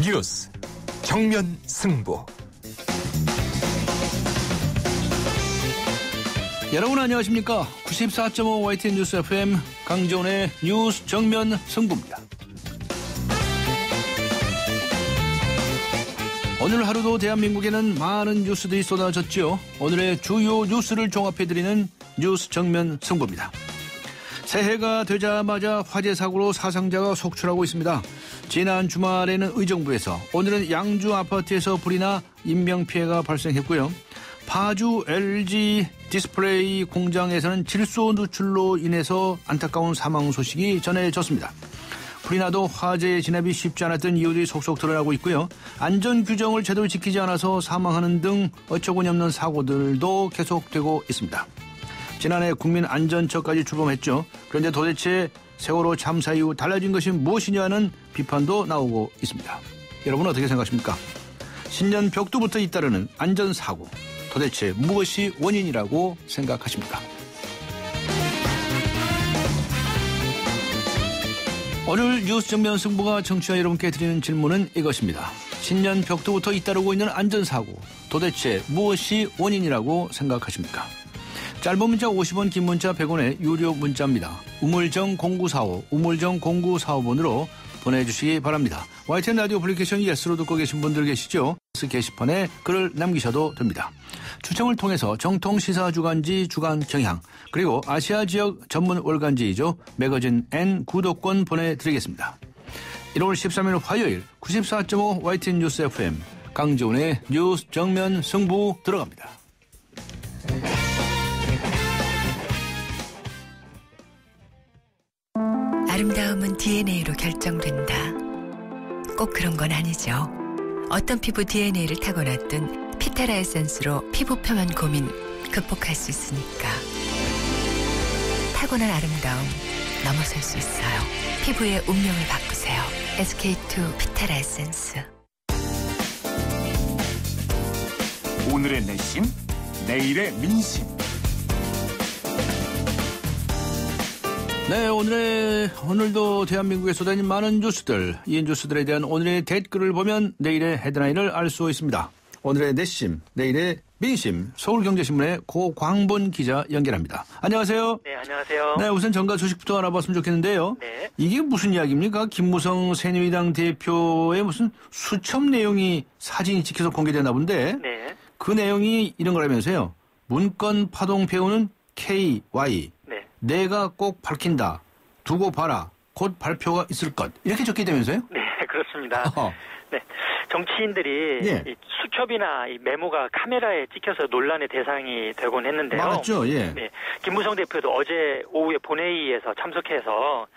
뉴스 정면 승부. 여러분 안녕하십니까? 94.5 YTN 뉴스 FM 강정훈의 뉴스 정면 승부입니다. 오늘 하루도 대한민국에는 많은 뉴스들이 쏟아졌죠. 오늘의 주요 뉴스를 종합해드리는 뉴스 정면 승부입니다. 새해가 되자마자 화재 사고로 사상자가 속출하고 있습니다. 지난 주말에는 의정부에서, 오늘은 양주 아파트에서 불이 나 인명피해가 발생했고요. 파주 LG 디스플레이 공장에서는 질소 누출로 인해서 안타까운 사망 소식이 전해졌습니다. 불이 나도 화재의 진압이 쉽지 않았던 이유들이 속속 드러나고 있고요. 안전 규정을 제대로 지키지 않아서 사망하는 등 어처구니 없는 사고들도 계속되고 있습니다. 지난해 국민안전처까지 출범했죠. 그런데 도대체 세월호 참사 이후 달라진 것이 무엇이냐는 비판도 나오고 있습니다. 여러분 어떻게 생각하십니까? 신년 벽두부터 잇따르는 안전사고, 도대체 무엇이 원인이라고 생각하십니까? 오늘 뉴스 정면 승부가 청취자 여러분께 드리는 질문은 이것입니다. 신년 벽두부터 잇따르고 있는 안전사고, 도대체 무엇이 원인이라고 생각하십니까? 짧은 문자 50원, 긴 문자 100원의 유료 문자입니다. 우물정 0945, 우물정 0945번으로 보내주시기 바랍니다. YTN 라디오 애플리케이션 예스로 듣고 계신 분들 계시죠? 게시판에 글을 남기셔도 됩니다. 추첨을 통해서 정통 시사 주간지 주간 경향, 그리고 아시아 지역 전문 월간지이죠, 매거진 N 구독권 보내드리겠습니다. 1월 13일 화요일 94.5 YTN 뉴스 FM 강재훈의 뉴스 정면 승부 들어갑니다. 아름다움은 DNA로 결정된다. 꼭 그런 건 아니죠. 어떤 피부 DNA를 타고났든 피테라 에센스로 피부 표면 고민 극복할 수 있으니까. 타고난 아름다움 넘어설 수 있어요. 피부의 운명을 바꾸세요. SK2 피테라 에센스. 오늘의 내심, 내일의 민심. 네, 오늘도 대한민국에 쏟아진 많은 뉴스들, 이 뉴스들에 대한 오늘의 댓글을 보면 내일의 헤드라인을 알 수 있습니다. 오늘의 내심, 내일의 민심, 서울경제신문의 고광본 기자 연결합니다. 안녕하세요. 네, 안녕하세요. 네, 우선 정가 소식부터 알아봤으면 좋겠는데요. 네. 이게 무슨 이야기입니까? 김무성 새누리당 대표의 무슨 수첩 내용이 사진이 찍혀서 공개되나 본데, 네. 그 내용이 이런 거라면서요. 문건 파동 배우는 KY. 네. 내가 꼭 밝힌다. 두고 봐라. 곧 발표가 있을 것. 이렇게 적게 되면서요? 네, 그렇습니다. 네. 정치인들이 예. 이 수첩이나 이 메모가 카메라에 찍혀서 논란의 대상이 되곤 했는데요. 맞죠, 예. 네. 김무성 대표도 어제 오후에 본회의에서 참석해서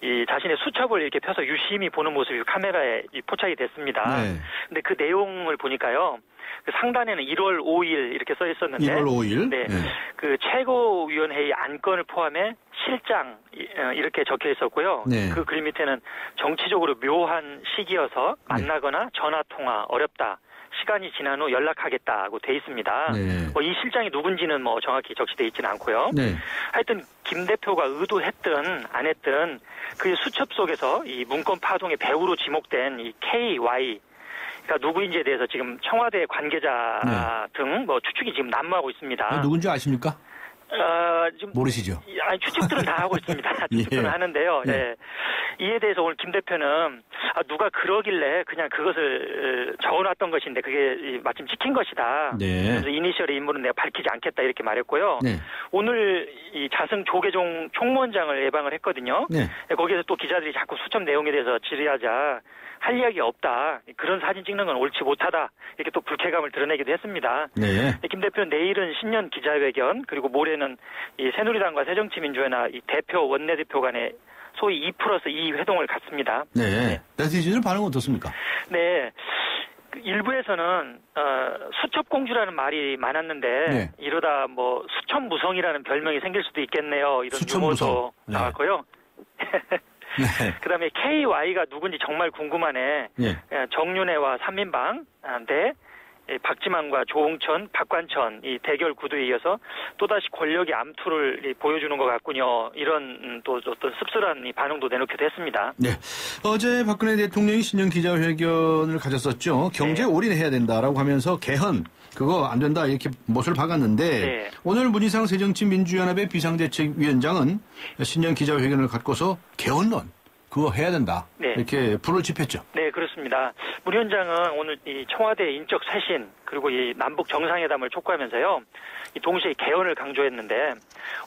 이 자신의 수첩을 이렇게 펴서 유심히 보는 모습이 카메라에 포착이 됐습니다. 네. 근데 그 내용을 보니까요. 그 상단에는 1월 5일 이렇게 써 있었는데 1월 5일? 네. 네. 그 최고위원회의 안건을 포함해 실장 이렇게 적혀 있었고요. 네. 그 글 밑에는 정치적으로 묘한 시기여서 만나거나 전화 통화 어렵다. 시간이 지난 후 연락하겠다고 돼 있습니다. 네. 이 실장이 누군지는 정확히 적시돼 있지는 않고요. 네. 하여튼 김 대표가 의도했든 안 했든 그 수첩 속에서 이 문건 파동의 배우로 지목된 이 KY 그러니까 누구인지에 대해서 지금 청와대 관계자 등 추측이 지금 난무하고 있습니다. 누군지 아십니까? 지금 모르시죠? 아니, 추측들은 다 하고 있습니다. 추측들은 예. 하는데요. 예. 네. 이에 대해서 오늘 김 대표는 누가 그러길래 그냥 그것을 적어놨던 것인데 그게 마침 찍힌 것이다. 네. 그래서 이니셜의 인물은 내가 밝히지 않겠다 이렇게 말했고요. 네. 오늘 이 자승 조계종 총무원장을 예방을 했거든요. 네. 거기에서 또 기자들이 자꾸 수첩 내용에 대해서 질의하자 할 이야기가 없다. 그런 사진 찍는 건 옳지 못하다. 이렇게 또 불쾌감을 드러내기도 했습니다. 네. 김 대표는 내일은 신년 기자회견 그리고 모레는 이 새누리당과 새정치민주연합 이 대표 원내대표 간의 소위 2+2 회동을 갖습니다. 네. 네티즌들 반응 어떻습니까? 네. 일부에서는 수첩공주라는 말이 많았는데 네. 이러다 수첩무성이라는 별명이 생길 수도 있겠네요. 이런 유머도 나왔고요. 네. 그다음에 KY가 누군지 정말 궁금하네. 네. 정윤회와 3인방 대 박지만과 조홍천, 박관천 이 대결 구도에 이어서 또다시 권력의 암투를 보여주는 것 같군요. 이런 또 어떤 씁쓸한 이 반응도 내놓기도 했습니다. 네. 어제 박근혜 대통령이 신년 기자회견을 가졌었죠. 경제 올인해야 된다라고 하면서 개헌 그거 안 된다 이렇게 못을 박았는데 네. 오늘 문희상 새정치민주연합의 비상대책위원장은 신년 기자회견을 갖고서 개헌론 그거 해야 된다. 네. 이렇게 불을 지폈죠. 네, 그렇습니다. 문 위원장은 오늘 이 청와대 인적 쇄신 그리고 이 남북 정상회담을 촉구하면서요. 이 동시에 개헌을 강조했는데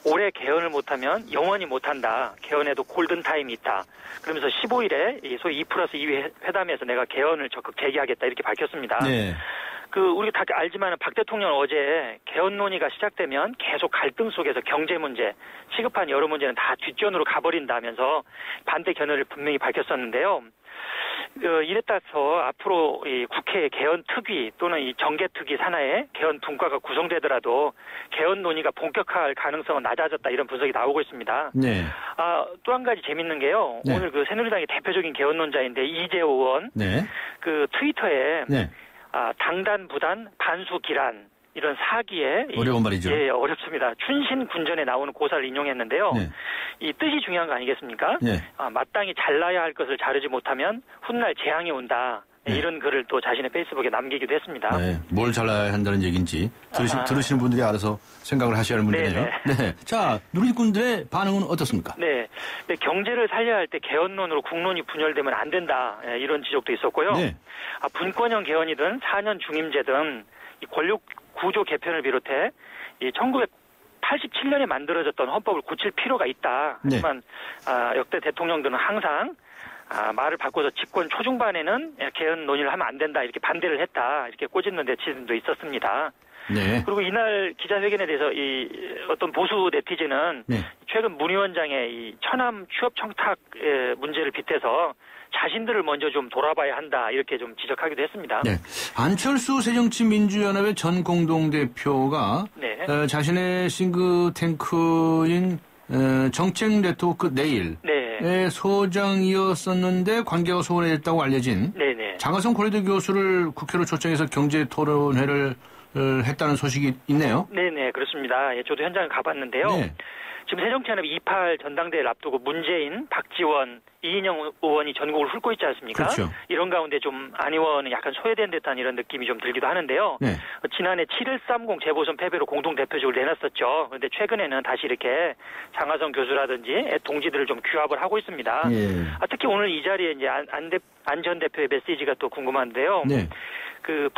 올해 개헌을 못하면 영원히 못한다. 개헌에도 골든타임이 있다. 그러면서 15일에 이 소위 2+2 회담에서 내가 개헌을 적극 제기하겠다 이렇게 밝혔습니다. 네. 우리가 다 알지만 박 대통령은 어제 개헌 논의가 시작되면 계속 갈등 속에서 경제 문제, 시급한 여러 문제는 다 뒷전으로 가버린다면서 반대 견해를 분명히 밝혔었는데요. 이에 따라서 앞으로 이 국회 개헌 특위 또는 이 정계 특위 산하에 개헌 분과가 구성되더라도 개헌 논의가 본격화할 가능성은 낮아졌다 이런 분석이 나오고 있습니다. 네. 또 한 가지 재밌는 게요. 네. 오늘 새누리당의 대표적인 개헌론자인데 이재호 의원 네. 트위터에 네. 당단, 부단, 반수, 기란 이런 사기에 어려운 말이죠. 예, 어렵습니다. 춘신 군전에 나오는 고사를 인용했는데요. 네. 이 뜻이 중요한 거 아니겠습니까? 네. 마땅히 잘라야 할 것을 자르지 못하면 훗날 재앙이 온다. 네. 이런 글을 또 자신의 페이스북에 남기기도 했습니다. 네. 뭘 잘라야 한다는 얘기인지 들으시는 분들이 알아서 생각을 하셔야 할 문제네요. 네. 자, 누리꾼들의 반응은 어떻습니까? 네. 경제를 살려야 할 때 개헌론으로 국론이 분열되면 안 된다. 이런 지적도 있었고요. 네. 분권형 개헌이든 4년 중임제든 이 권력 구조 개편을 비롯해 이 1987년에 만들어졌던 헌법을 고칠 필요가 있다. 하지만 역대 대통령들은 항상 말을 바꿔서 집권 초중반에는 개헌 논의를 하면 안 된다 이렇게 반대를 했다 이렇게 꼬집는 네티즌도 있었습니다. 네. 그리고 이날 기자회견에 대해서 이 어떤 보수 네티즌은 네. 최근 문 위원장의 이 처남 취업 청탁 문제를 빗대서 자신들을 먼저 좀 돌아봐야 한다 이렇게 좀 지적하기도 했습니다. 네. 안철수 새정치민주연합의 전 공동대표가 네. 자신의 싱크탱크인 정책 네트워크 내일의 네. 소장이었었는데 관계가 소원해졌다고 알려진 네네. 장하성 고려대 교수를 국회로 초청해서 경제 토론회를 했다는 소식이 있네요. 네네 그렇습니다. 예, 저도 현장에 가봤는데요. 네. 지금 새정치연합이 28 전당대회를 앞두고 문재인, 박지원, 이인영 의원이 전국을 훑고 있지 않습니까? 그렇죠. 이런 가운데 좀 안 의원은 약간 소외된 듯한 이런 느낌이 좀 들기도 하는데요. 네. 지난해 7130 재보선 패배로 공동대표직을 내놨었죠. 그런데 최근에는 다시 이렇게 장하성 교수라든지 동지들을 좀 규합을 하고 있습니다. 예. 특히 오늘 이 자리에 이제 안 전 대표의 메시지가 또 궁금한데요. 네.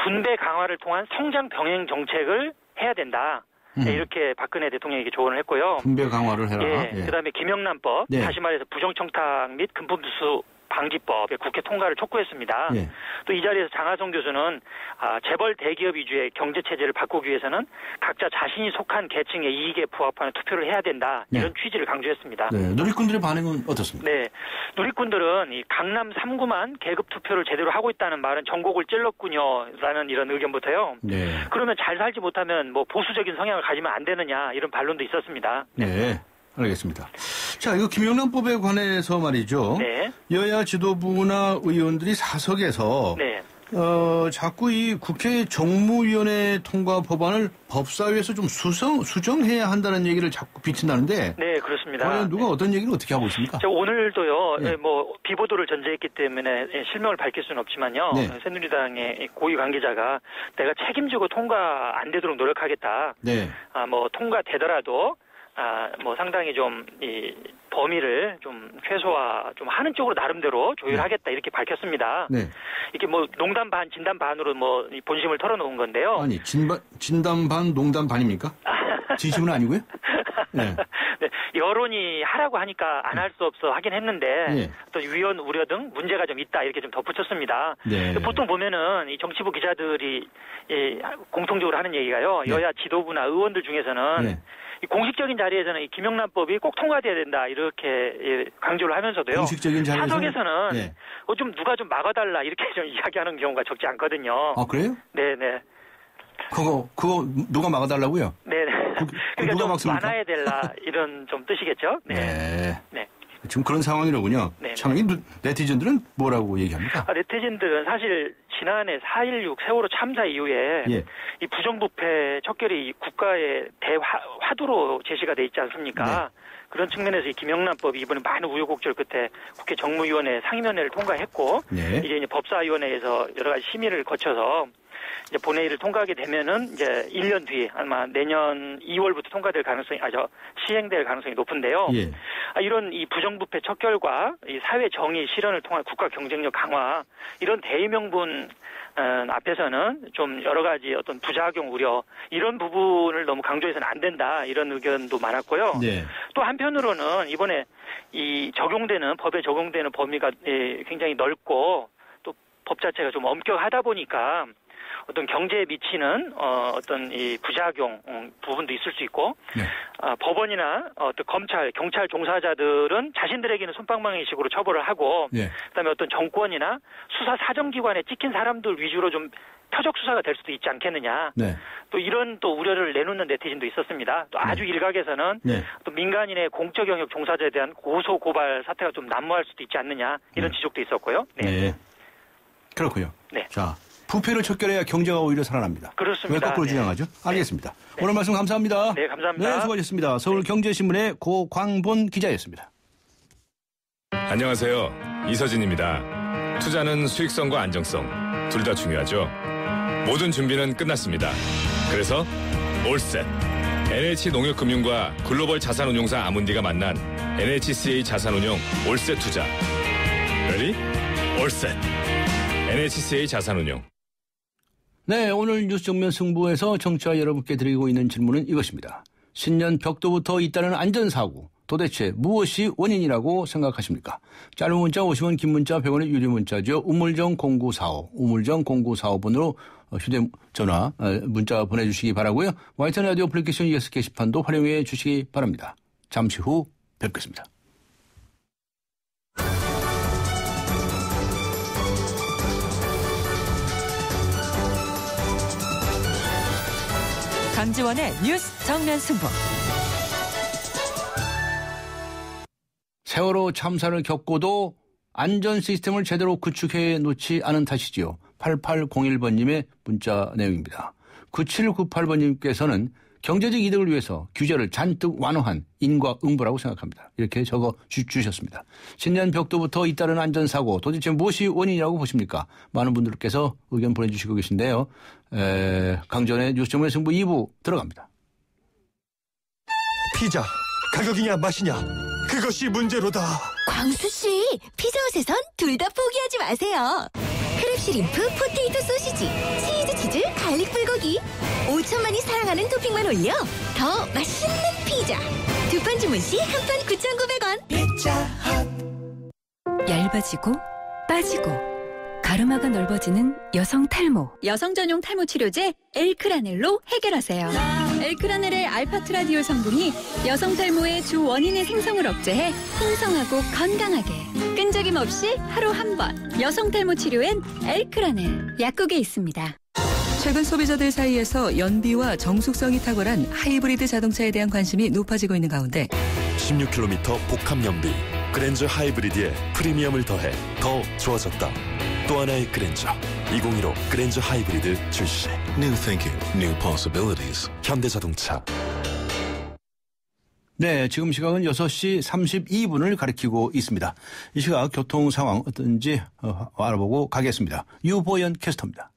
분배 강화를 통한 성장 병행 정책을 해야 된다. 네, 이렇게 박근혜 대통령에게 조언을 했고요. 분배 강화를 해라. 예, 예. 그다음에 김영란법, 네. 다시 말해서 부정청탁 및 금품수수 방지법의 국회 통과를 촉구했습니다. 예. 또 이 자리에서 장하성 교수는 재벌 대기업 위주의 경제 체제를 바꾸기 위해서는 각자 자신이 속한 계층의 이익에 부합하는 투표를 해야 된다. 이런 취지를 강조했습니다. 네. 누리꾼들의 반응은 어떻습니까? 네, 누리꾼들은 이 강남 3구만 계급 투표를 제대로 하고 있다는 말은 전곡을 찔렀군요라는 이런 의견부터요. 네. 그러면 잘 살지 못하면 뭐 보수적인 성향을 가지면 안 되느냐 이런 반론도 있었습니다. 네. 알겠습니다. 자, 이거 김영란법에 관해서 말이죠. 네. 여야 지도부나 의원들이 사석에서 네. 자꾸 이 국회 정무위원회 통과 법안을 법사위에서 좀 수정해야 한다는 얘기를 자꾸 비친다는데. 네, 그렇습니다. 과연 누가 어떤 얘기를 어떻게 하고 있습니까? 오늘도요, 네. 비보도를 전제했기 때문에 실명을 밝힐 수는 없지만요. 네. 새누리당의 고위 관계자가 내가 책임지고 통과 안 되도록 노력하겠다. 네. 통과되더라도 상당히 좀, 이 범위를 좀 최소화 좀 하는 쪽으로 나름대로 조율하겠다 이렇게 밝혔습니다. 네. 이게 농담 반, 진담 반으로 이 본심을 털어놓은 건데요. 아니, 진담 반, 농담 반입니까? 진심은 아니고요? 네. 네, 여론이 하라고 하니까 안 할 수 없어 하긴 했는데 네. 또 위헌 우려 등 문제가 좀 있다 이렇게 좀 덧붙였습니다. 네. 보통 보면은 이 정치부 기자들이 공통적으로 하는 얘기가요. 네. 여야 지도부나 의원들 중에서는 네. 이 공식적인 자리에서는 이 김영란법이 꼭 통과돼야 된다 이렇게 강조를 하면서도요. 공식적인 자리에서는 사석에서는 네. 좀 누가 좀 막아달라 이렇게 좀 이야기하는 경우가 적지 않거든요. 아, 그래요? 네네. 그거 누가 막아달라고요? 네네. 그러니까 누가 좀 막습니까? 많아야 될라 이런 좀 뜻이겠죠. 네. 네. 네. 지금 그런 상황이로군요. 네. 참, 이 네티즌들은 뭐라고 얘기합니까? 네티즌들은 사실 지난해 4.16 세월호 참사 이후에 예. 이 부정부패 척결이 국가의 대화두로 제시가 돼 있지 않습니까? 네. 그런 측면에서 이 김영란법이 이번에 많은 우여곡절 끝에 국회 정무위원회 상임위원회를 통과했고 네. 이제 법사위원회에서 여러 가지 심의를 거쳐서 이제 본회의를 통과하게 되면은 이제 1년 뒤에 아마 내년 2월부터 통과될 가능성이 시행될 가능성이 높은데요. 예. 이런 이 부정부패 척결과 이 사회 정의 실현을 통한 국가 경쟁력 강화 이런 대의명분 앞에서는 좀 여러 가지 어떤 부작용 우려 이런 부분을 너무 강조해서는 안 된다 이런 의견도 많았고요. 네. 또 한편으로는 이번에 이 법에 적용되는 범위가 굉장히 넓고 또 법 자체가 좀 엄격하다 보니까 어떤 경제에 미치는 어떤 이 부작용 부분도 있을 수 있고 네. 법원이나 어떤 검찰, 경찰 종사자들은 자신들에게는 솜방망이식으로 처벌을 하고 네. 그다음에 어떤 정권이나 수사 사정기관에 찍힌 사람들 위주로 좀 표적 수사가 될 수도 있지 않겠느냐. 네. 또 이런 또 우려를 내놓는 네티즌도 있었습니다. 또 아주 일각에서는 네. 또 민간인의 공적 영역 종사자에 대한 고소 고발 사태가 좀 난무할 수도 있지 않느냐 이런 지적도 있었고요. 네. 네. 그렇군요. 네. 자, 부패를 척결해야 경제가 오히려 살아납니다. 그렇습니다. 왜 거꾸로 네. 주장하죠? 알겠습니다. 네. 오늘 말씀 감사합니다. 네, 감사합니다. 네, 수고하셨습니다. 서울경제신문의 고광본 기자였습니다. 안녕하세요. 이서진입니다. 투자는 수익성과 안정성 둘 다 중요하죠. 모든 준비는 끝났습니다. 그래서 올셋. NH농협금융과 글로벌 자산운용사 아문디가 만난 NHCA 자산운용 올셋 투자. 레디? 올셋. NHCA 자산운용. 네, 오늘 뉴스 정면 승부에서 청취자 여러분께 드리고 있는 질문은 이것입니다. 신년 벽도부터 잇따르는 안전사고, 도대체 무엇이 원인이라고 생각하십니까? 짧은 문자 50원, 긴 문자 100원의 유료 문자죠. 우물정 0945, 우물정 0945번으로 휴대전화 문자 보내주시기 바라고요. YTN 라디오 어플리케이션 ES 게시판도 활용해 주시기 바랍니다. 잠시 후 뵙겠습니다. 강지원의 뉴스 정면 승부. 세월호 참사를 겪고도 안전 시스템을 제대로 구축해 놓지 않은 탓이지요. 8801번님의 문자 내용입니다. 9798번님께서는 경제적 이득을 위해서 규제를 잔뜩 완화한 인과응보라고 생각합니다. 이렇게 적어 주셨습니다. 신년 벽도부터 잇따르는 안전사고 도대체 무엇이 원인이라고 보십니까? 많은 분들께서 의견 보내주시고 계신데요. 강전의 뉴스 정면 승부 2부 들어갑니다. 피자 가격이냐 맛이냐 그것이 문제로다. 광수씨, 피자헛에선 둘 다 포기하지 마세요. 크랩시림프, 포테이토 소시지, 치즈, 갈릭 불고기 5천만이 사랑하는 토핑만 올려 더 맛있는 피자. 두 판 주문 시 한 판 9,900원. 피자헛. 얇아지고 빠지고 가르마가 넓어지는 여성 탈모. 여성 전용 탈모 치료제 엘크라넬로 해결하세요. 엘크라넬의 알파트라디올 성분이 여성 탈모의 주 원인의 생성을 억제해 풍성하고 건강하게 끈적임 없이 하루 한 번. 여성 탈모 치료엔 엘크라넬 약국에 있습니다. 최근 소비자들 사이에서 연비와 정숙성이 탁월한 하이브리드 자동차에 대한 관심이 높아지고 있는 가운데 16km 복합 연비 그랜저 하이브리드에 프리미엄을 더해 더 좋아졌다. 또 하나의 그랜저 2015 그랜저 하이브리드 출시. New thinking, new possibilities. 현대자동차. 네, 지금 시각은 6시 32분을 가리키고 있습니다. 이 시각 교통 상황 어떤지 알아보고 가겠습니다. 유보연 캐스터입니다.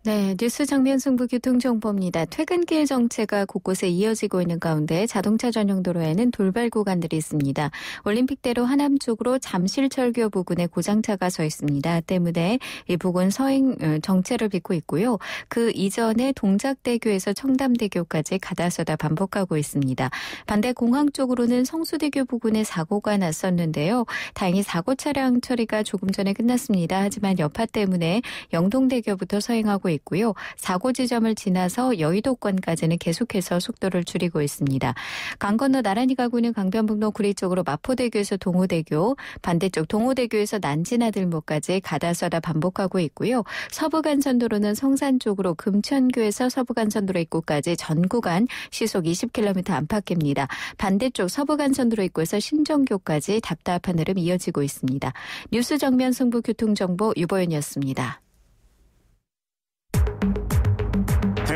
네, 뉴스 정면 승부 교통정보입니다. 퇴근길 정체가 곳곳에 이어지고 있는 가운데 자동차 전용 도로에는 돌발 구간들이 있습니다. 올림픽대로 하남 쪽으로 잠실철교 부근에 고장차가 서 있습니다. 때문에 이 부근 서행 정체를 빚고 있고요. 그 이전에 동작대교에서 청담대교까지 가다서다 반복하고 있습니다. 반대 공항 쪽으로는 성수대교 부근에 사고가 났었는데요. 다행히 사고 차량 처리가 조금 전에 끝났습니다. 하지만 여파 때문에 영동대교부터 서행하고 있고요. 사고 지점을 지나서 여의도권까지는 계속해서 속도를 줄이고 있습니다. 강 건너 나란히 가고 있는 강변북로 구리 쪽으로 마포대교에서 동호대교, 반대쪽 동호대교에서 난지나들목까지 가다서다 반복하고 있고요. 서부간선도로는 성산 쪽으로 금천교에서 서부간선도로 입구까지 전 구간 시속 20km 안팎입니다. 반대쪽 서부간선도로 입구에서 신정교까지 답답한 흐름 이어지고 있습니다. 뉴스 정면 승부 교통정보 유보연이었습니다.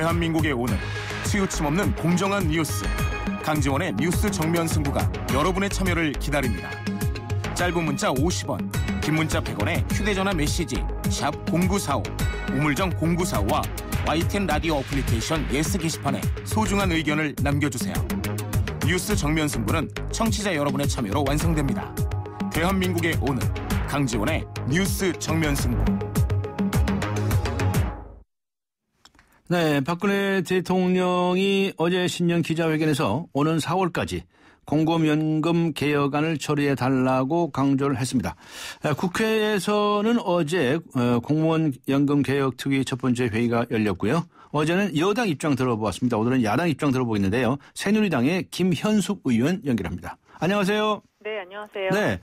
대한민국의 오늘 치우침 없는 공정한 뉴스 강지원의 뉴스 정면 승부가 여러분의 참여를 기다립니다. 짧은 문자 50원, 긴 문자 100원에 휴대전화 메시지 샵 0945 우물정 0945와 YTN 라디오 어플리케이션 예스 게시판에 소중한 의견을 남겨주세요. 뉴스 정면 승부는 청취자 여러분의 참여로 완성됩니다. 대한민국의 오늘 강지원의 뉴스 정면 승부. 네, 박근혜 대통령이 어제 신년 기자회견에서 오는 4월까지 공공연금 개혁안을 처리해달라고 강조를 했습니다. 국회에서는 어제 공무원 연금 개혁 특위 첫 번째 회의가 열렸고요. 어제는 여당 입장 들어보았습니다. 오늘은 야당 입장 들어보겠는데요. 새누리당의 김현숙 의원 연결합니다. 안녕하세요. 네, 안녕하세요. 네,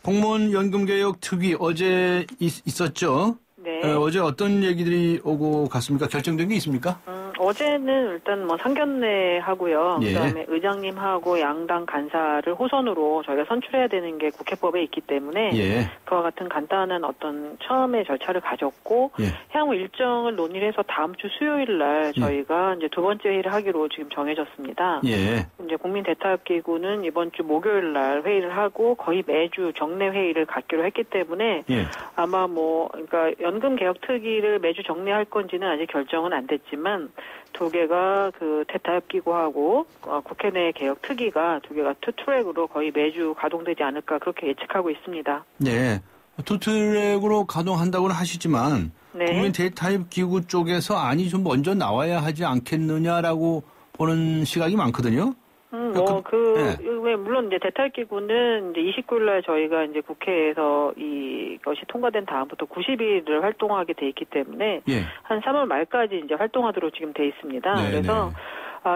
공무원 연금 개혁 특위 어제 있었죠? 네. 어제 어떤 얘기들이 오고 갔습니까? 결정된 게 있습니까? 어제는 일단 뭐 상견례 하고요. 예. 그다음에 의장님하고 양당 간사를 호선으로 저희가 선출해야 되는 게 국회법에 있기 때문에 예. 그와 같은 간단한 어떤 처음에 절차를 가졌고 예. 향후 일정을 논의를 해서 다음 주 수요일 날 저희가 이제 두 번째 회의를 하기로 지금 정해졌습니다. 예. 이제 국민대타협기구는 이번 주 목요일 날 회의를 하고 거의 매주 정례 회의를 갖기로 했기 때문에 예. 아마 뭐 그러니까 연금 개혁 특위를 매주 정리할 건지는 아직 결정은 안 됐지만 두 개가 그 대타협기구하고 국회 내 개혁 특위가 두 개가 투트랙으로 거의 매주 가동되지 않을까 그렇게 예측하고 있습니다. 네, 투트랙으로 가동한다고는 하시지만 네. 국민 대타협기구 쪽에서 안이 좀 먼저 나와야 하지 않겠느냐라고 보는 시각이 많거든요. 물론 이제 대탈기구는 이제 29일 날 저희가 이제 국회에서 이것이 통과된 다음부터 90일을 활동하게 돼 있기 때문에 예. 한 3월 말까지 이제 활동하도록 지금 돼 있습니다. 네, 그래서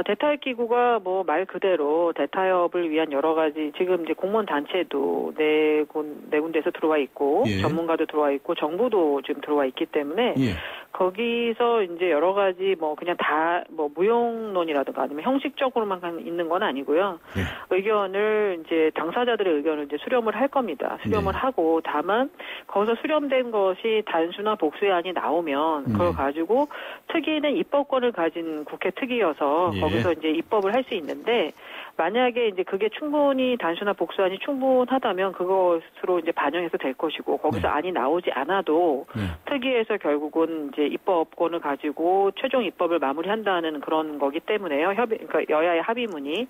대타협기구가 뭐 말 그대로 대타협을 위한 여러 가지 지금 이제 공무원 단체도 네 군데에서 들어와 있고 예. 전문가도 들어와 있고 정부도 지금 들어와 있기 때문에 예. 거기서 이제 여러 가지 뭐 그냥 다 뭐 무용론이라든가 아니면 형식적으로만 있는 건 아니고요. 예. 의견을 이제 당사자들의 의견을 이제 수렴을 할 겁니다. 수렴을 하고 다만 거기서 수렴된 것이 단수나 복수의 안이 나오면 그걸 가지고 특위는 입법권을 가진 국회 특위여서 거기서 이제 입법을 할 수 있는데 만약에 이제 그게 충분히 단수나 복수안이 충분하다면 그것으로 이제 반영해서 될 것이고 거기서 안이 나오지 않아도 특위에서 결국은 이제 입법권을 가지고 최종 입법을 마무리한다는 그런 거기 때문에요. 그러니까 여야의 합의문이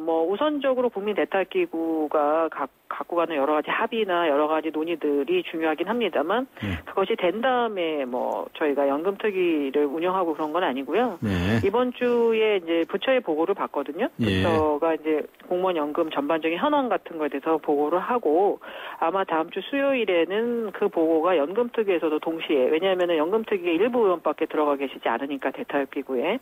뭐 우선적으로 국민 대타협기구가 갖고 가는 여러 가지 합의나 여러 가지 논의들이 중요하긴 합니다만 그것이 된 다음에 뭐 저희가 연금특위를 운영하고 그런 건 아니고요. 이번 주에 이제 부처의 보고를 받거든요. 부처가 이제 공무원 연금 전반적인 현황 같은 거에 대해서 보고를 하고 아마 다음 주 수요일에는 그 보고가 연금특위에서도 동시에 왜냐하면 연금특위에 일부 의원밖에 들어가 계시지 않으니까 대타협기구에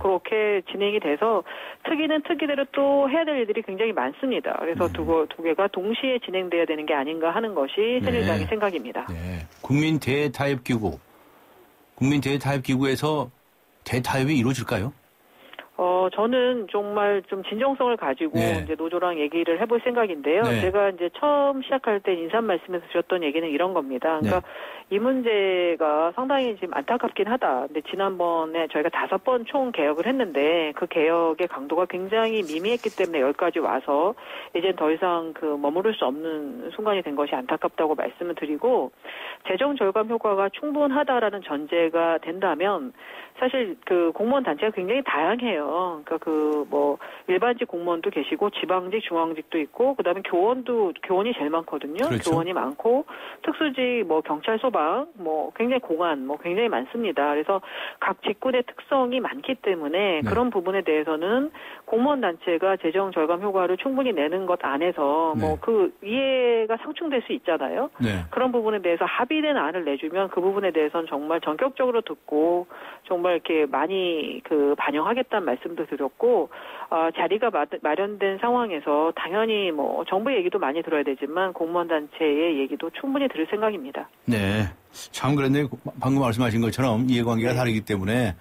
그렇게 진행이 돼서 특위는 특위대로 또 해야 될 일들이 굉장히 많습니다. 그래서 두 개가 동시에 진행돼야 되는 게 아닌가 하는 것이 새누리당의 생각입니다. 네. 국민 대타협기구에서 대타협이 이루어질까요? 저는 정말 좀 진정성을 가지고 이제 노조랑 얘기를 해볼 생각인데요. 제가 이제 처음 시작할 때 인사 말씀에서 드렸던 얘기는 이런 겁니다. 그러니까 이 문제가 상당히 지금 안타깝긴 하다. 근데 지난번에 저희가 5번 총 개혁을 했는데 그 개혁의 강도가 굉장히 미미했기 때문에 여기까지 와서 이젠 더 이상 머무를 수 없는 순간이 된 것이 안타깝다고 말씀을 드리고 재정 절감 효과가 충분하다라는 전제가 된다면 사실 공무원 단체가 굉장히 다양해요. 그러니까 일반직 공무원도 계시고 지방직, 중앙직도 있고 그다음에 교원이 제일 많거든요. 그렇죠. 교원이 많고 특수직, 경찰, 소방, 굉장히 공안, 굉장히 많습니다. 그래서 각 직군의 특성이 많기 때문에 그런 부분에 대해서는 공무원 단체가 재정 절감 효과를 충분히 내는 것 안에서 그 이해가 상충될 수 있잖아요. 그런 부분에 대해서 합의된 안을 내주면 그 부분에 대해서는 정말 전격적으로 듣고 정말 이렇게 많이 반영하겠다는 말씀도 드렸고 자리가 마련된 상황에서 당연히 정부 얘기도 많이 들어야 되지만 공무원 단체의 얘기도 충분히 들을 생각입니다. 네, 참 그런데 방금 말씀하신 것처럼 이해관계가 다르기 때문에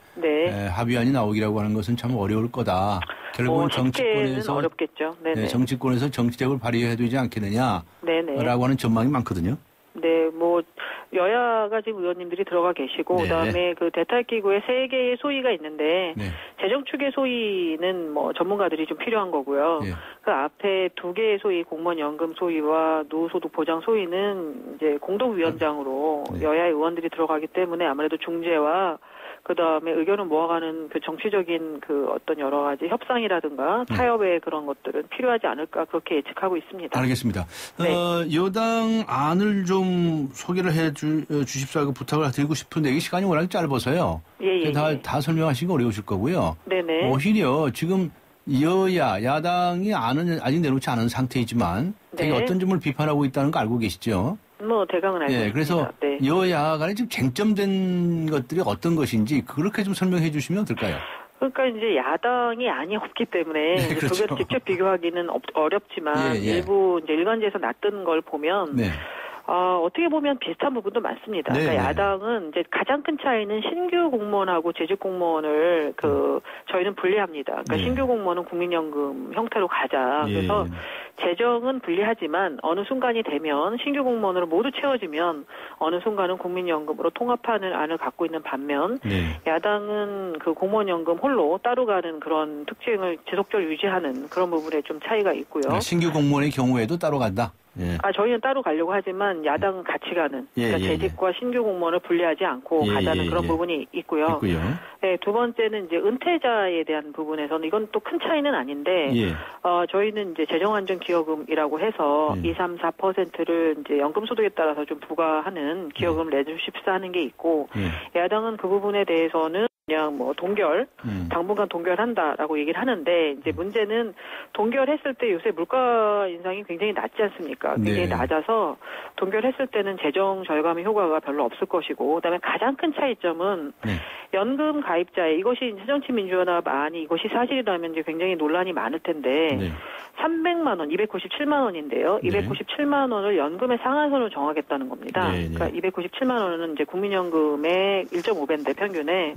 합의안이 나오기라고 하는 것은 참 어려울 거다. 결국은 정치권에서 어렵겠죠. 정치권에서 정치력을 발휘해야 되지 않겠느냐라고 하는 전망이 많거든요. 네, 여야가 지금 의원님들이 들어가 계시고 네. 그다음에 그 대탈기구에 3개의 소위가 있는데 네. 재정 축의 소위는 뭐 전문가들이 좀 필요한 거고요. 예. 그 앞에 2개의 소위 공무원 연금 소위와 노후소득 보장 소위는 이제 공동위원장으로 네. 여야의 의원들이 들어가기 때문에 아무래도 중재와 그다음에 의견을 모아가는 그 정치적인 그 어떤 여러 가지 협상이라든가 타협의 그런 것들은 필요하지 않을까 그렇게 예측하고 있습니다. 알겠습니다. 네. 여당 안을 좀 소개를 해 주십사 고 부탁을 드리고 싶은데 이 시간이 워낙 짧아서요. 예. 다 설명하시기 어려우실 거고요. 네네. 오히려 지금 야당이 안은 아직 내놓지 않은 상태이지만 되게 네. 어떤 점을 비판하고 있다는 거 알고 계시죠? 뭐 대강은 알고 있습니다. 그래서 네. 여야 간에 지금 쟁점된 것들이 어떤 것인지 그렇게 좀 설명해 주시면 어떨까요? 그러니까 이제 야당이 안이 없기 때문에 네, 그렇죠. 그걸 직접 비교하기는 어렵지만 예. 일부 이제 일간지에서 났던 걸 보면 네. 어떻게 보면 비슷한 부분도 많습니다. 네, 그러니까 네. 야당은 이제 가장 큰 차이는 신규 공무원하고 재직 공무원을 저희는 분리합니다. 그러니까 네. 신규 공무원은 국민연금 형태로 가자. 예. 그래서 재정은 분리하지만 어느 순간이 되면 신규 공무원으로 모두 채워지면 어느 순간은 국민연금으로 통합하는 안을 갖고 있는 반면 네. 야당은 그 공무원연금 홀로 따로 가는 그런 특징을 지속적으로 유지하는 그런 부분에 좀 차이가 있고요. 신규 공무원의 경우에도 따로 간다. 예. 저희는 따로 가려고 하지만 야당은 같이 가는 그러니까 재직과 신규 공무원을 분리하지 않고 가자는 그런 부분이 있고요. 네, 두 번째는 이제 은퇴자에 대한 부분에서는 이건 또 큰 차이는 아닌데 저희는 이제 재정안전기여금이라고 해서 2, 3, 4%를 이제 연금소득에 따라서 좀 부과하는 기여금을 내주십사 하는 게 있고 야당은 그 부분에 대해서는 그냥 뭐 당분간 동결한다라고 얘기를 하는데 이제 문제는 동결했을 때 요새 물가 인상이 굉장히 낮지 않습니까? 굉장히 낮아서 동결했을 때는 재정 절감의 효과가 별로 없을 것이고 그다음에 가장 큰 차이점은 연금 가입자의 이것이 새정치민주연합 안이 이것이 사실이라면 이제 굉장히 논란이 많을 텐데 300만 원, 297만 원인데요. 297만 원을 연금의 상한선으로 정하겠다는 겁니다. 그러니까 297만 원은 이제 국민연금의 1.5배인데 평균에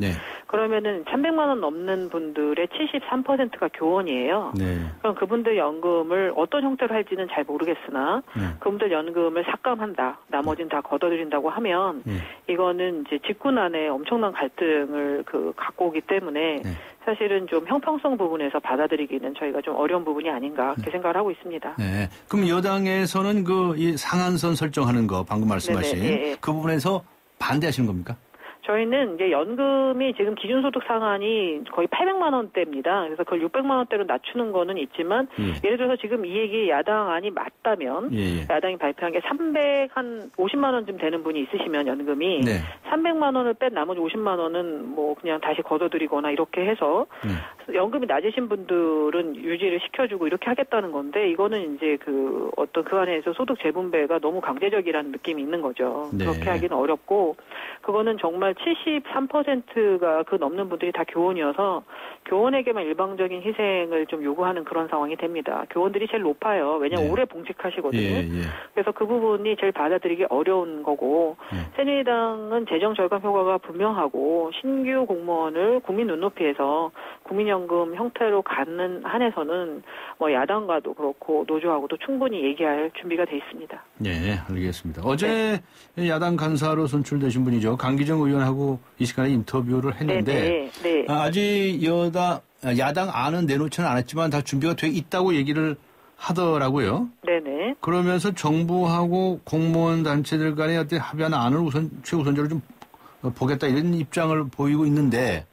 그러면은 300만 원 넘는 분들의 73%가 교원이에요. 그럼 그분들 연금을 어떤 형태로 할지는 잘 모르겠으나 그분들 연금을 삭감한다. 나머지는 다 걷어들인다고 하면 이거는 이제 직군 안에 엄청난 갈등을 갖고 오기 때문에 사실은 좀 형평성 부분에서 받아들이기는 저희가 좀 어려운 부분이 아닌가 그렇게 생각을 하고 있습니다. 네. 그럼 여당에서는 이 상한선 설정하는 거 방금 말씀하신 그 부분에서 반대하시는 겁니까? 저희는 이제 연금이 지금 기준소득 상한이 거의 800만 원대입니다. 그래서 그걸 600만 원대로 낮추는 거는 있지만 예를 들어서 지금 이 얘기 야당 안이 맞다면 야당이 발표한 게 350만 원쯤 되는 분이 있으시면 연금이 300만 원을 뺀 나머지 50만 원은 뭐 그냥 다시 걷어들이거나 이렇게 해서 연금이 낮으신 분들은 유지를 시켜주고 이렇게 하겠다는 건데 이거는 이제 그 안에서 소득 재분배가 너무 강제적이라는 느낌이 있는 거죠. 그렇게 하기는 어렵고 그거는 정말 73%가 그 넘는 분들이 다 교원이어서 교원에게만 일방적인 희생을 좀 요구하는 그런 상황이 됩니다. 교원들이 제일 높아요. 왜냐하면 오래 봉직하시거든요. 그래서 그 부분이 제일 받아들이기 어려운 거고 새누리당은 재정 절감 효과가 분명하고 신규 공무원을 국민 눈높이에서 국민연금 형태로 갖는 한에서는 뭐 야당과도 그렇고 노조하고도 충분히 얘기할 준비가 돼 있습니다. 네, 알겠습니다. 어제 야당 간사로 선출되신 분이죠. 강기정 의원하고 이 시간에 인터뷰를 했는데 아직 야당 안은 내놓지는 않았지만 다 준비가 돼 있다고 얘기를 하더라고요. 네네. 그러면서 정부하고 공무원 단체들 간에 어떤 합의한 안을 최우선적으로 좀 보겠다 이런 입장을 보이고 있는데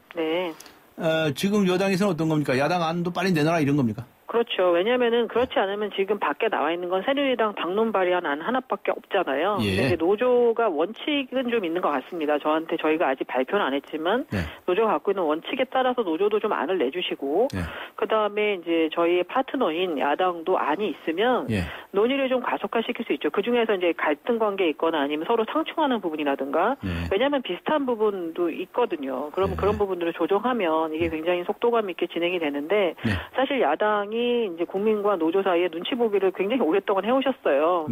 지금 여당에서는 어떤 겁니까? 야당 안도 빨리 내놔라 이런 겁니까? 그렇죠. 왜냐하면은 그렇지 않으면 지금 밖에 나와 있는 건 새누리당 당론 발의안 안 하나밖에 없잖아요. 근데 노조가 원칙은 좀 있는 것 같습니다. 저희가 아직 발표는 안 했지만 노조가 갖고 있는 원칙에 따라서 노조도 좀 안을 내주시고 그 다음에 이제 저희의 파트너인 야당도 안이 있으면 논의를 좀 가속화시킬 수 있죠. 그 중에서 이제 갈등 관계 있거나 아니면 서로 상충하는 부분이라든가 왜냐하면 비슷한 부분도 있거든요. 그럼 그런 부분들을 조정하면 이게 굉장히 속도감 있게 진행이 되는데 사실 야당이 이제 국민과 노조 사이에 눈치 보기를 굉장히 오랫동안 해오셨어요.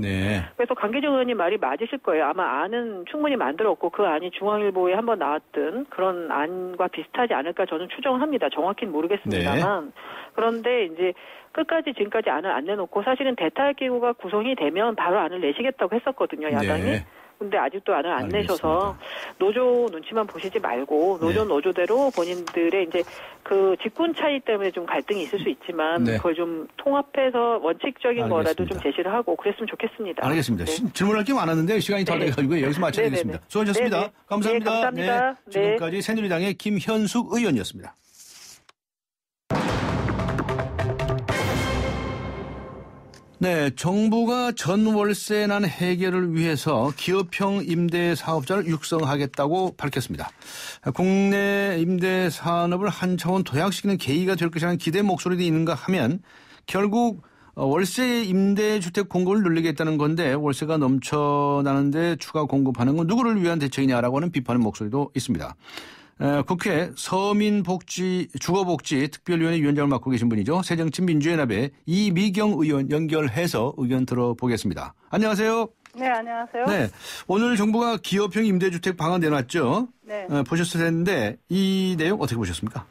그래서 강기정 의원님 말이 맞으실 거예요. 아마 안은 충분히 만들었고 그 안이 중앙일보에 한번 나왔던 그런 안과 비슷하지 않을까 저는 추정합니다. 정확히는 모르겠습니다만 그런데 이제 끝까지 지금까지 안을 안 내놓고 사실은 대탈기구가 구성이 되면 바로 안을 내시겠다고 했었거든요. 야당이. 근데 아직도 안 알겠습니다. 내셔서 노조 눈치만 보시지 말고 노조대로 본인들의 이제 그 직군 차이 때문에 좀 갈등이 있을 수 있지만 그걸 좀 통합해서 원칙적인 거라도 좀 제시를 하고 그랬으면 좋겠습니다. 알겠습니다. 질문할 게 많았는데 시간이 다 돼가지고 여기서 마쳐야겠습니다. 수고하셨습니다. 네네. 감사합니다. 네, 감사합니다. 네. 지금까지 새누리당의 김현숙 의원이었습니다. 네, 정부가 전월세난 해결을 위해서 기업형 임대 사업자를 육성하겠다고 밝혔습니다. 국내 임대 산업을 한 차원 도약시키는 계기가 될 것이라는 기대 목소리도 있는가 하면 결국 월세 임대주택 공급을 늘리겠다는 건데 월세가 넘쳐나는데 추가 공급하는 건 누구를 위한 대책이냐라고 하는 비판의 목소리도 있습니다. 국회 주거복지 특별위원회 위원장을 맡고 계신 분이죠. 새정치민주연합의 이미경 의원 연결해서 의견 들어보겠습니다. 안녕하세요. 네, 안녕하세요. 네, 오늘 정부가 기업형 임대주택 방안 내놨죠. 네. 보셨을 텐데 이 내용 어떻게 보셨습니까?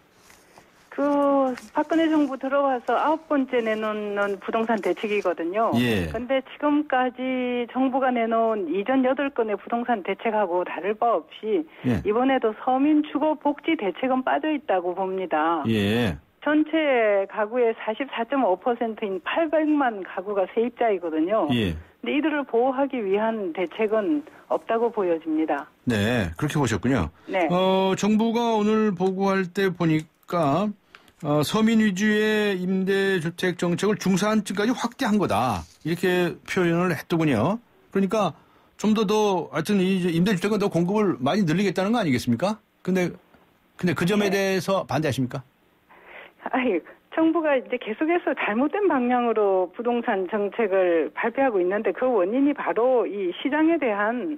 박근혜 정부 들어와서 9번째 내놓는 부동산 대책이거든요. 예. 근데 지금까지 정부가 내놓은 이전 8건의 부동산 대책하고 다를 바 없이 이번에도 서민 주거 복지 대책은 빠져 있다고 봅니다. 예. 전체 가구의 44.5%인 800만 가구가 세입자이거든요. 예. 근데 이들을 보호하기 위한 대책은 없다고 보여집니다. 네, 그렇게 보셨군요. 네. 정부가 오늘 보고할 때 보니까 서민 위주의 임대주택 정책을 중산층까지 확대한 거다. 이렇게 표현을 했더군요. 그러니까 좀 더 하여튼 이 임대주택은 더 공급을 많이 늘리겠다는 거 아니겠습니까? 근데 그 점에 대해서 반대하십니까? 정부가 이제 계속해서 잘못된 방향으로 부동산 정책을 발표하고 있는데 그 원인이 바로 이 시장에 대한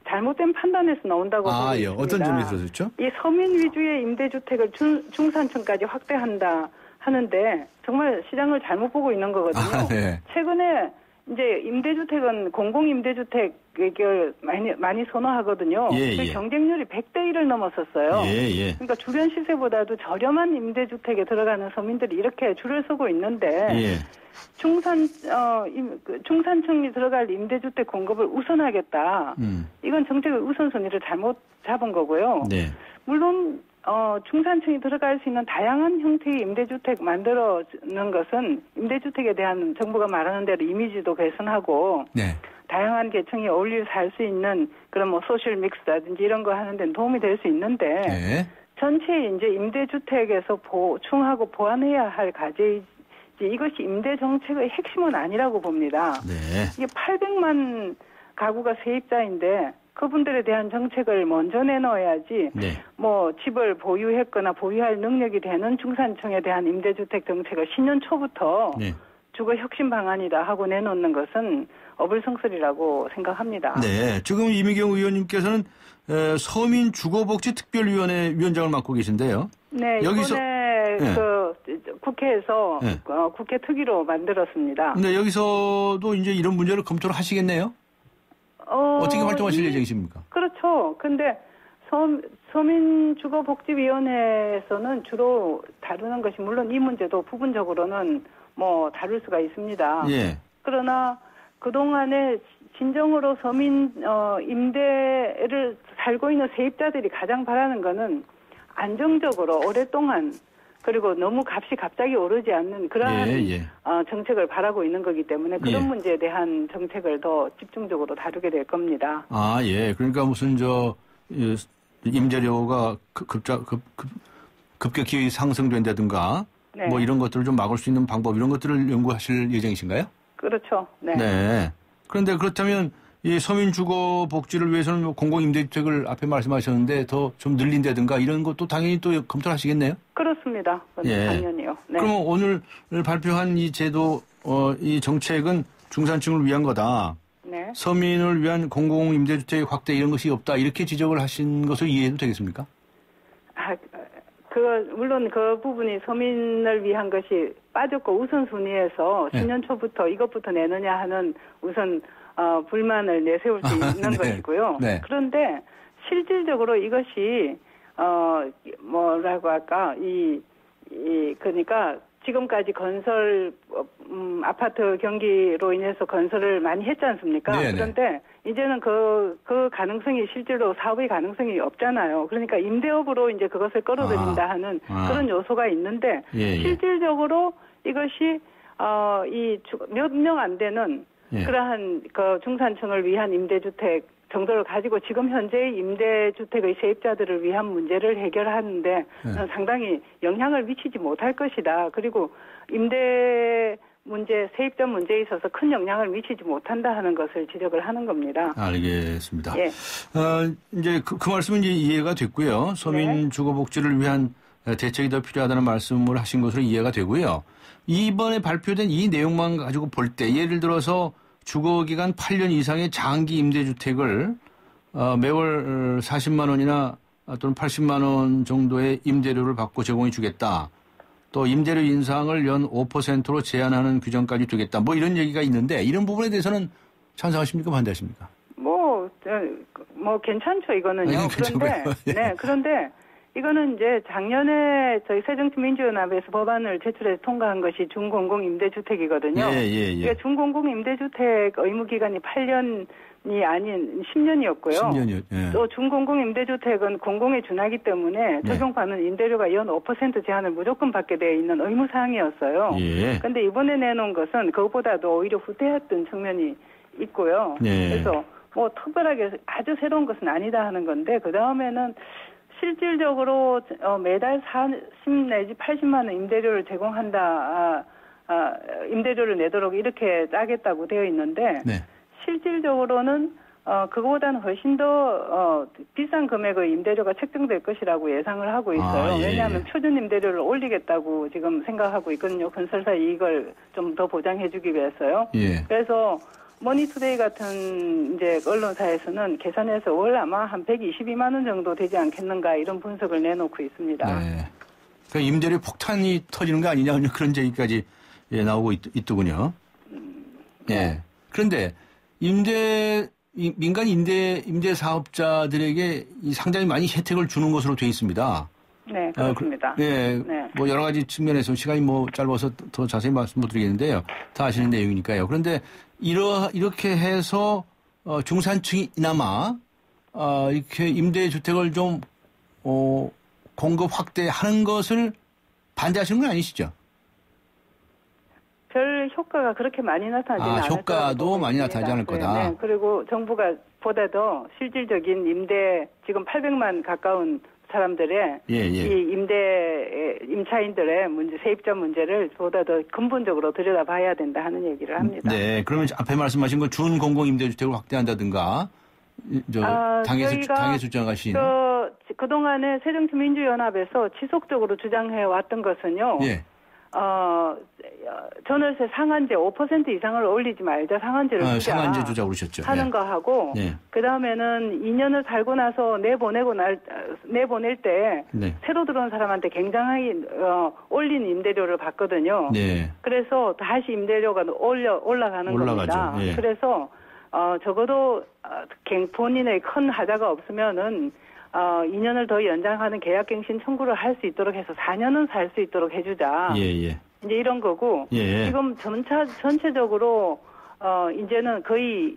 잘못된 판단에서 나온다고 보고 있습니다. 어떤 점이 들어졌죠? 이 서민 위주의 임대주택을 중산층까지 확대한다 하는데 정말 시장을 잘못 보고 있는 거거든요. 최근에 이제 임대주택은 공공임대주택을 많이 선호하거든요. 그 경쟁률이 100대 1을 넘었었어요. 그러니까 주변 시세보다도 저렴한 임대주택에 들어가는 서민들이 이렇게 줄을 서고 있는데 중산층이 들어갈 임대주택 공급을 우선하겠다. 이건 정책의 우선순위를 잘못 잡은 거고요. 물론 중산층이 들어갈 수 있는 다양한 형태의 임대주택 만들어주는 것은 임대주택에 대한 정부가 말하는 대로 이미지도 개선하고 다양한 계층이 어울려 살 수 있는 그런 뭐 소셜 믹스라든지 이런 거 하는 데는 도움이 될 수 있는데 전체 이제 임대주택에서 보충하고 보완해야 할 과제이지 이것이 임대 정책의 핵심은 아니라고 봅니다. 이게 800만 가구가 세입자인데 그분들에 대한 정책을 먼저 내놓아야지 뭐 집을 보유했거나 보유할 능력이 되는 중산층에 대한 임대주택 정책을 신년 초부터 주거 혁신 방안이다 하고 내놓는 것은 어불성설이라고 생각합니다. 네, 지금 이미경 의원님께서는 서민 주거복지 특별위원회 위원장을 맡고 계신데요. 네, 이번에 국회에서 국회 특위로 만들었습니다. 근데 여기서도 이제 이런 문제를 검토를 하시겠네요? 어떻게 활동하실 예정이십니까? 그렇죠. 근데 서민주거복지위원회에서는 주로 다루는 것이 물론 이 문제도 부분적으로는 뭐 다룰 수가 있습니다. 그러나 그동안에 진정으로 서민 임대를 살고 있는 세입자들이 가장 바라는 거는 안정적으로 오랫동안 그리고 너무 값이 갑자기 오르지 않는 그러한 정책을 바라고 있는 거기 때문에 그런 문제에 대한 정책을 더 집중적으로 다루게 될 겁니다. 그러니까 무슨 임대료가 급격히 상승된다든가 뭐 이런 것들을 좀 막을 수 있는 방법 이런 것들을 연구하실 예정이신가요? 그렇죠. 그런데 그렇다면 이 서민 주거 복지를 위해서는 공공임대주택을 앞에 말씀하셨는데 더 좀 늘린다든가 이런 것도 당연히 또 검토를 하시겠네요? 그렇습니다. 당연히요. 그러면 오늘 발표한 이 제도, 이 정책은 중산층을 위한 거다. 서민을 위한 공공임대주택 확대 이런 것이 없다. 이렇게 지적을 하신 것을 이해해도 되겠습니까? 물론 그 부분이 서민을 위한 것이 빠졌고 우선순위에서 신년 초부터 이것부터 내느냐 하는 우선 불만을 내세울 수 있는 것이고요. 그런데 실질적으로 이것이 뭐라고 할까 그러니까 지금까지 건설 아파트 경기로 인해서 건설을 많이 했지 않습니까? 네네. 그런데 이제는 그 가능성이 실제로 사업의 가능성이 없잖아요. 그러니까 임대업으로 이제 그것을 끌어들인다 하는 그런 요소가 있는데 실질적으로 이것이 이 몇 명 안 되는 그러한 그 중산층을 위한 임대주택 정도를 가지고 지금 현재의 임대주택의 세입자들을 위한 문제를 해결하는데 상당히 영향을 미치지 못할 것이다. 그리고 임대 문제, 세입자 문제에 있어서 큰 영향을 미치지 못한다 하는 것을 지적을 하는 겁니다. 알겠습니다. 예. 이제 그 말씀은 이제 이해가 됐고요. 서민 주거 복지를 위한 대책이 더 필요하다는 말씀을 하신 것으로 이해가 되고요. 이번에 발표된 이 내용만 가지고 볼 때 예를 들어서 주거기간 8년 이상의 장기 임대주택을 매월 40만 원이나 또는 80만 원 정도의 임대료를 받고 제공해 주겠다. 또 임대료 인상을 연 5%로 제한하는 규정까지 두겠다. 뭐 이런 얘기가 있는데 이런 부분에 대해서는 찬성하십니까? 반대하십니까? 뭐 괜찮죠, 이거는요. 그런데 이거는 이제 작년에 저희 새정치민주연합에서 법안을 제출해서 통과한 것이 준공공 임대주택이거든요. 그러니까 준공공 임대주택 의무 기간이 8년이 아닌 10년이었고요. 10년이요. 또 준공공 임대주택은 공공에 준하기 때문에 적용받는 임대료가 연 5% 제한을 무조건 받게 되어 있는 의무 사항이었어요. 그런데 이번에 내놓은 것은 그것보다도 오히려 후퇴했던 측면이 있고요. 그래서 뭐 특별하게 아주 새로운 것은 아니다 하는 건데 그 다음에는 실질적으로 매달 40 내지 80만 원 임대료를 제공한다, 임대료를 내도록 이렇게 짜겠다고 되어 있는데 실질적으로는 그거보다는 훨씬 더 비싼 금액의 임대료가 책정될 것이라고 예상을 하고 있어요. 왜냐하면 표준 임대료를 올리겠다고 지금 생각하고 있거든요. 건설사 이익을 좀 더 보장해주기 위해서요. 그래서 머니투데이 같은 이제 언론사에서는 계산해서 월 아마 한 122만 원 정도 되지 않겠는가 이런 분석을 내놓고 있습니다. 그러니까 임대료 폭탄이 터지는 거 아니냐 그런 얘기까지 나오고 있더군요. 그런데 민간 임대 사업자들에게 상당히 많이 혜택을 주는 것으로 되어 있습니다. 네, 그렇습니다. 뭐 여러 가지 측면에서 시간이 뭐 짧아서 더 자세히 말씀 못 드리겠는데요. 다 아시는 내용이니까요. 그런데 이렇게 해서 중산층이나마 이렇게 임대주택을 좀 공급 확대하는 것을 반대하시는 건 아니시죠? 별 효과가 그렇게 많이 나타나지 않을 거다. 효과도 많이 나타나지 않을 거다. 그리고 정부가 보다도 실질적인 임대 지금 800만 가까운 사람들의 이 임차인들의 문제, 세입자 문제를 보다 더 근본적으로 들여다봐야 된다 하는 얘기를 합니다. 그러면 앞에 말씀하신 건 준공공 임대주택을 확대한다든가, 당에서 주장하신 그동안에 새정치민주연합에서 지속적으로 지적해 왔던 것은요. 전월세 상한제 5% 이상을 올리지 말자, 상한제를 주자. 상한제 주자 그러셨죠. 하는 거 하고, 그 다음에는 2년을 살고 나서 내보낼 때, 새로 들어온 사람한테 굉장히, 올린 임대료를 받거든요. 그래서 다시 임대료가 올라가는 겁니다. 그래서, 적어도, 본인의 큰 하자가 없으면은, 2년을 더 연장하는 계약갱신 청구를 할 수 있도록 해서 4년은 살 수 있도록 해주자. 이제 이런 거고, 지금 전체적으로, 이제는 거의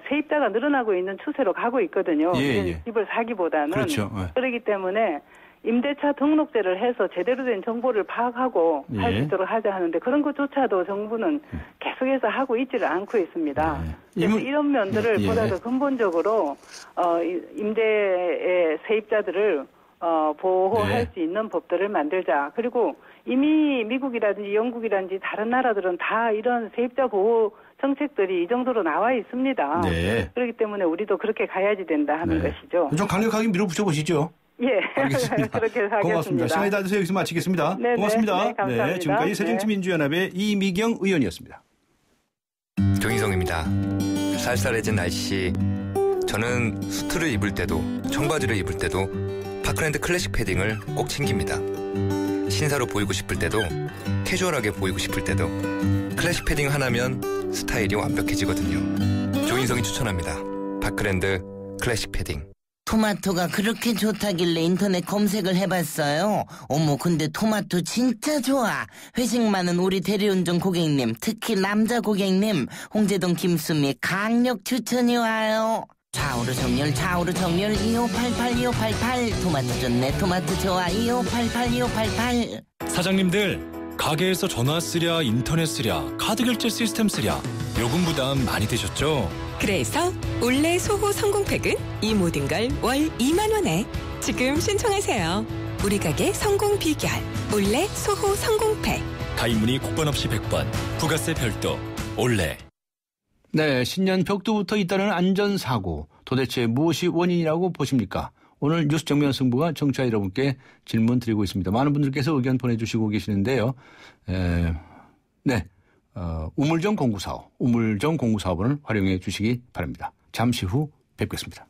세입자가 늘어나고 있는 추세로 가고 있거든요. 집을 사기보다는. 그렇기 때문에 임대차 등록제를 해서 제대로 된 정보를 파악하고 할 수 있도록 하자 하는데 그런 것조차도 정부는 계속해서 하고 있지를 않고 있습니다. 그래서 이런 면들을 보다 더 근본적으로 임대의 세입자들을 보호할 수 있는 법들을 만들자. 그리고 이미 미국이라든지 영국이라든지 다른 나라들은 다 이런 세입자 보호 정책들이 이 정도로 나와 있습니다. 그렇기 때문에 우리도 그렇게 가야지 된다 하는 것이죠. 좀 강력하게 밀어붙여 보시죠. 알겠습니다. 그렇게 하겠습니다. 고맙습니다. 시간이 다 돼서 여기서 마치겠습니다. 고맙습니다. 감사합니다. 지금까지 새정치민주연합의 이미경 의원이었습니다. 정희성입니다. 쌀쌀해진 날씨, 저는 수트를 입을 때도 청바지를 입을 때도 파크랜드 클래식 패딩을 꼭 챙깁니다. 신사로 보이고 싶을 때도 캐주얼하게 보이고 싶을 때도 클래식 패딩 하나면 스타일이 완벽해지거든요. 조인성이 추천합니다. 파크랜드 클래식 패딩. 토마토가 그렇게 좋다길래 인터넷 검색을 해봤어요. 어머, 근데 토마토 진짜 좋아. 회식 많은 우리 대리운전 고객님, 특히 남자 고객님, 홍제동 김수미 강력 추천이 와요. 좌우로 정렬 2588 토마토 좋네, 토마토 좋아 2588. 사장님들, 가게에서 전화 쓰랴, 인터넷 쓰랴, 카드 결제 시스템 쓰랴, 요금 부담 많이 되셨죠? 그래서 올레 소호 성공팩은 이 모든 걸 월 2만 원에 지금 신청하세요. 우리 가게 성공 비결 올레 소호 성공팩. 가입 문의 국번 없이 100번, 부가세 별도 올레. 네, 신년 벽두부터 잇따르는 안전사고, 도대체 무엇이 원인이라고 보십니까? 오늘 뉴스 정면 승부가 청취자 여러분께 질문 드리고 있습니다. 많은 분들께서 의견 보내주시고 계시는데요. 우물정 공구사업을 활용해 주시기 바랍니다. 잠시 후 뵙겠습니다.